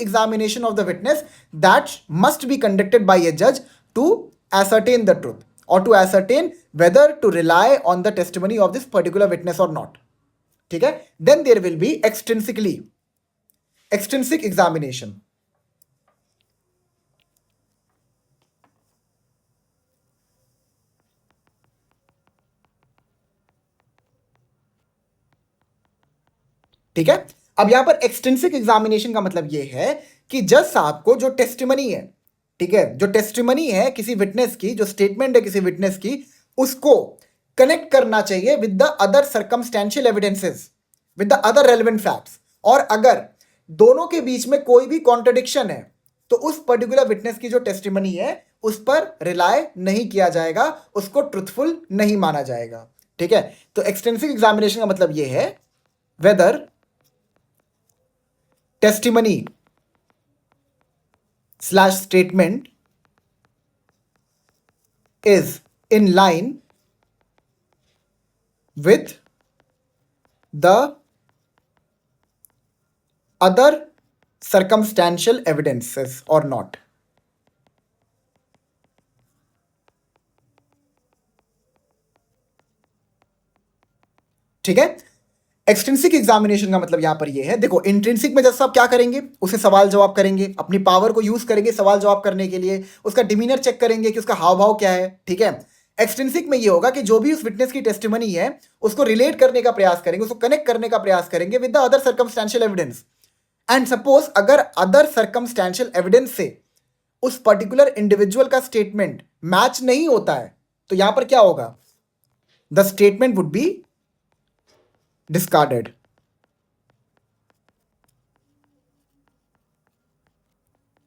examination of the witness that must be conducted by a जज to ascertain the truth or to ascertain whether to rely on the testimony of this particular witness or not. ठीक है, then there will be extrinsic examination. ठीक है, अब यहां पर extensive examination का मतलब यह है कि जज साहब को जो टेस्टिमनी है, ठीक है, जो टेस्टिमनी है किसी विटनेस की, जो स्टेटमेंट है किसी विटनेस की, उसको कनेक्ट करना चाहिए with the other circumstantial evidences, with the other relevant facts. और अगर दोनों के बीच में कोई भी कॉन्ट्रडिक्शन है तो उस पर्टिकुलर विटनेस की जो टेस्टिमनी है उस पर रिलाय नहीं किया जाएगा, उसको ट्रुथफुल नहीं माना जाएगा। ठीक है, तो एक्सटेंसिव एग्जामिनेशन का मतलब यह है weather testimony slash statement is in line with the other circumstantial evidences or not. ठीक है, एक्सट्रिंसिक एग्जामिनेशन का मतलब यहां पर ये है, देखो इंट्रिंसिक में जज साहब क्या करेंगे, उसे सवाल जवाब करेंगे, अपनी पावर को यूज करेंगे सवाल जवाब करने के लिए, उसका डिमीनर चेक करेंगे कि उसका हाव भाव क्या है। ठीक है, एक्सट्रिंसिक में ये होगा कि जो भी उस विटनेस की टेस्टिमनी है उसको रिलेट करने का प्रयास करेंगे, उसको कनेक्ट करने का प्रयास करेंगे with the other circumstantial evidence. And suppose अगर अदर सर्कमस्टेंशियल एविडेंस से उस पर्टिकुलर इंडिविजुअल का स्टेटमेंट मैच नहीं होता है तो यहां पर क्या होगा, the statement would be discarded.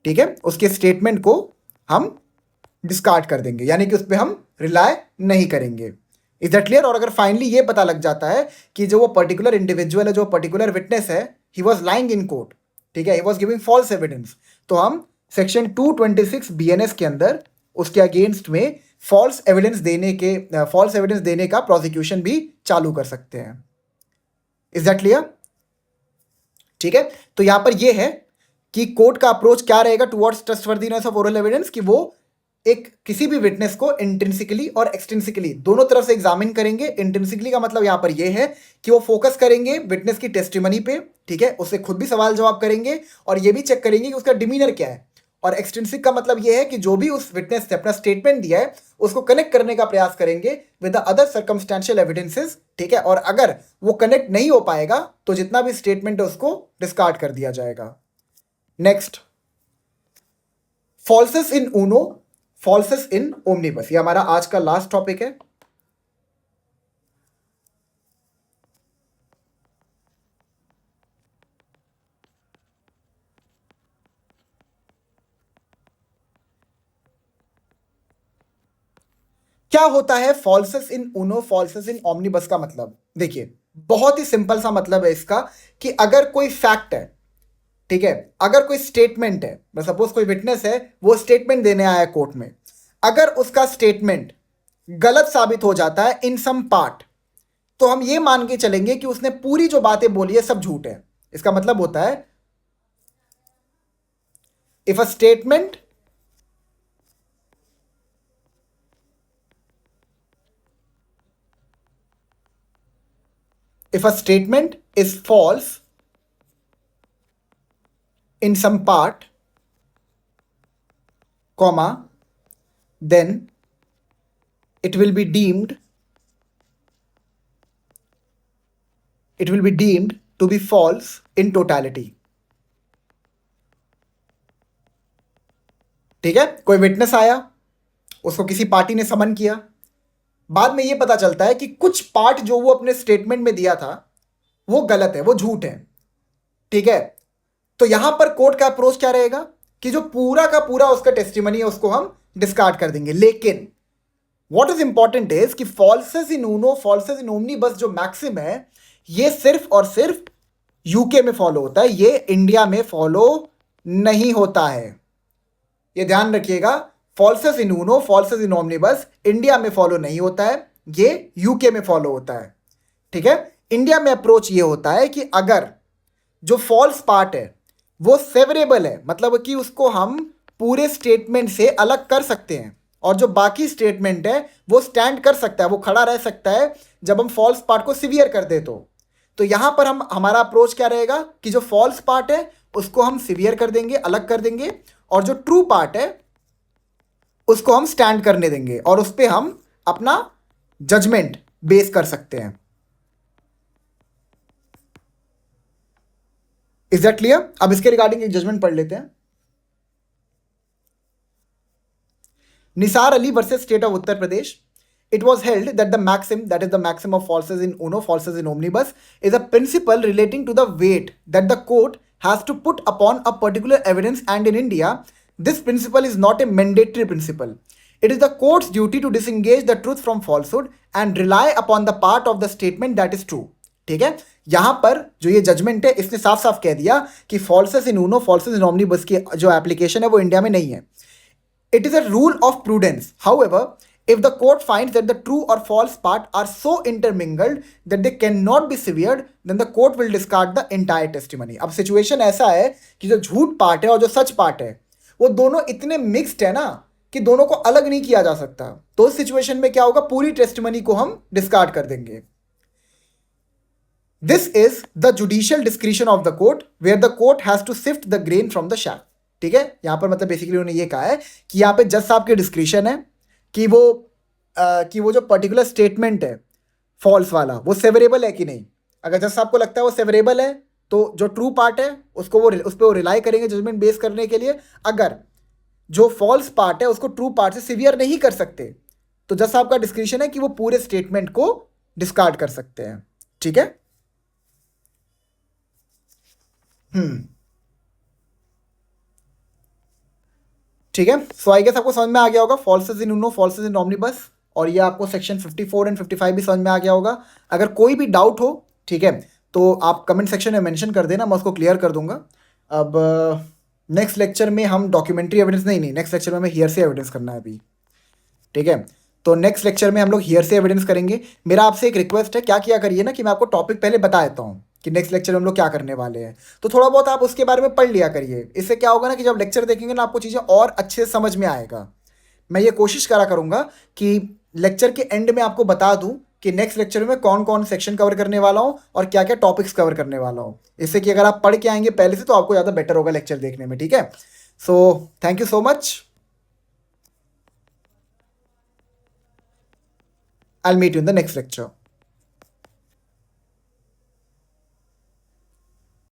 ठीक है, उसके स्टेटमेंट को हम डिस्कार्ड कर देंगे, यानी कि उस पर हम रिलाय नहीं करेंगे। Is that clear? और अगर फाइनली ये पता लग जाता है कि जो वो पर्टिकुलर इंडिविजुअल है, जो पर्टिकुलर विटनेस है, he was lying in court, ठीक है, he was giving false evidence, तो हम सेक्शन 226 BNS के अंदर उसके अगेंस्ट में फॉल्स एविडेंस देने का प्रोसिक्यूशन भी चालू कर सकते हैं। Is that clear? ठीक है, तो यहां पर यह है कि कोर्ट का अप्रोच क्या रहेगा towards trustworthiness of oral evidence, कि वो एक किसी भी विटनेस को इंट्रिंसिकली और एक्सट्रिंसिकली दोनों तरफ से एग्जामिन करेंगे। इंट्रिंसिकली का मतलब यहां पर यह है कि वो फोकस करेंगे विटनेस की टेस्टिमनी पे, ठीक है, उससे खुद भी सवाल जवाब करेंगे और ये भी चेक करेंगे कि उसका डिमीनर क्या है। और एक्सट्रिंसिक का मतलब यह है कि जो भी उस विटनेस ने अपना स्टेटमेंट दिया है उसको कनेक्ट करने का प्रयास करेंगे with the other circumstantial evidences. ठीक है, और अगर वो कनेक्ट नहीं हो पाएगा तो जितना भी स्टेटमेंट है उसको डिस्कार्ड कर दिया जाएगा। नेक्स्ट, फॉल्सेस इन ऊनो, फॉल्सेस इन ओमनिबस, ये हमारा आज का लास्ट टॉपिक है। क्या होता है फॉल्सेस इन ऊनो, फॉल्सेस इन ओमनिबस का मतलब? देखिए बहुत ही सिंपल सा मतलब है इसका कि अगर कोई फैक्ट है, ठीक है, अगर कोई स्टेटमेंट है, सपोज कोई विटनेस है वो स्टेटमेंट देने आया कोर्ट में, अगर उसका स्टेटमेंट गलत साबित हो जाता है इन सम पार्ट, तो हम ये मान के चलेंगे कि उसने पूरी जो बातें बोली है सब झूठ है। इसका मतलब होता है if a statement if a statement is false in some part, comma, then it will be deemed to be false in totality. ठीक है, कोई विटनेस आया, उसको किसी पार्टी ने समन किया, बाद में ये पता चलता है कि कुछ पार्ट जो वो अपने स्टेटमेंट में दिया था वो गलत है, वो झूठ है। ठीक है, तो यहां पर कोर्ट का अप्रोच क्या रहेगा कि जो पूरा का पूरा उसका टेस्टिमनी है उसको हम डिस्कार्ड कर देंगे। लेकिन व्हाट इज इंपॉर्टेंट इज कि फॉल्सेस इन ऊनो फॉल्सेस इन ओमनीबस जो मैक्सिम है ये सिर्फ और सिर्फ यूके में फॉलो होता है, ये इंडिया में फॉलो नहीं होता है। ये ध्यान रखिएगा, फॉल्सेस इन ऊनो फॉल्सेस इन ओमनीबस इंडिया में फॉलो नहीं होता है, ये यूके में फॉलो होता है। ठीक है, इंडिया में अप्रोच ये होता है कि अगर जो फॉल्स पार्ट है वो सेवरेबल है, मतलब कि उसको हम पूरे स्टेटमेंट से अलग कर सकते हैं, और जो बाकी स्टेटमेंट है वो स्टैंड कर सकता है, वो खड़ा रह सकता है जब हम फॉल्स पार्ट को सिवियर कर दे तो यहां पर हम हमारा अप्रोच क्या रहेगा कि जो फॉल्स पार्ट है उसको हम सिवियर कर देंगे, अलग कर देंगे, और जो ट्रू पार्ट है उसको हम स्टैंड करने देंगे, और उस पर हम अपना जजमेंट बेस कर सकते हैं। Is that clear? अब इसके रिगार्डिंग एक जजमेंट पढ़ लेते हैं। Nisar Ali versus state of Uttar Pradesh. It was held that the maxim, that is the maxim of falses in uno, falses in omnibus, is a principle relating to the weight that the court has to put upon a particular evidence, and in India, this principle is not a mandatory principle. It is the court's duty to disengage the truth from falsehood and rely upon the part of the statement that is true. ठीक है, यहां पर जो ये judgement है इसने साफ साफ कह दिया कि फॉल्सेस इन ऊनो फॉल्सेस इन ओमनीबस की जो एप्लीकेशन है वो इंडिया में नहीं है। It is a rule of prudence. However, if the court finds that the true or false part are so intermingled that they cannot be severed, then the court will discard the entire testimony. अब situation ऐसा है कि जो झूठ part है और जो सच part है वो दोनों इतने मिक्स्ड है ना कि दोनों को अलग नहीं किया जा सकता। तो इस सिचुएशन में क्या होगा, पूरी टेस्टिमनी को हम डिस्कार्ड कर देंगे। This is the judicial discretion of the court, where the court has to sift the grain from the chaff. ठीक है, यहां पर मतलब बेसिकली उन्होंने ये कहा है कि यहाँ पे जज साहब के डिस्क्रिप्शन है कि वो जो पर्टिकुलर स्टेटमेंट है फॉल्स वाला वो सेवरेबल है कि नहीं। अगर जज साहब को लगता है वो सेवरेबल है तो जो ट्रू पार्ट है उसको उस पर वो रिलाई करेंगे जजमेंट बेस करने के लिए। अगर जो फॉल्स पार्ट है उसको ट्रू पार्ट से सिवियर नहीं कर सकते तो जज साहब का डिस्क्रिप्शन है कि वो पूरे स्टेटमेंट को डिस्कार्ड कर सकते हैं। ठीक है, ठीक है। सो आई गेस आपको समझ में आ गया होगा फॉल्सेस इन ऊनो फॉल्सेस इन ओमनीबस, और ये आपको सेक्शन 54 एंड 55 भी समझ में आ गया होगा। अगर कोई भी डाउट हो, ठीक है, तो आप कमेंट सेक्शन में मेंशन कर देना, मैं उसको क्लियर कर दूंगा। अब नेक्स्ट लेक्चर में हम डॉक्यूमेंट्री एविडेंस नहीं नेक्स्ट लेक्चर में हमें हियर से एविडेंस करना है अभी। ठीक है, तो नेक्स्ट लेक्चर में हम लोग हियर से एविडेंस करेंगे। मेरा आपसे एक रिक्वेस्ट है, क्या किया करिए ना कि मैं आपको टॉपिक पहले बता देता हूँ कि नेक्स्ट लेक्चर में हम लोग क्या करने वाले हैं, तो थोड़ा बहुत आप उसके बारे में पढ़ लिया करिए। इससे क्या होगा ना कि जब लेक्चर देखेंगे ना आपको चीज़ें और अच्छे से समझ में आएगा। मैं ये कोशिश करा करूँगा कि लेक्चर के एंड में आपको बता दूँ कि नेक्स्ट लेक्चर में कौन कौन सेक्शन कवर करने वाला हूँ और क्या क्या टॉपिक्स कवर करने वाला हूँ, इससे कि अगर आप पढ़ के आएंगे पहले से तो आपको ज़्यादा बेटर होगा लेक्चर देखने में। ठीक है, so thank you so much, I will meet you in the next lecture.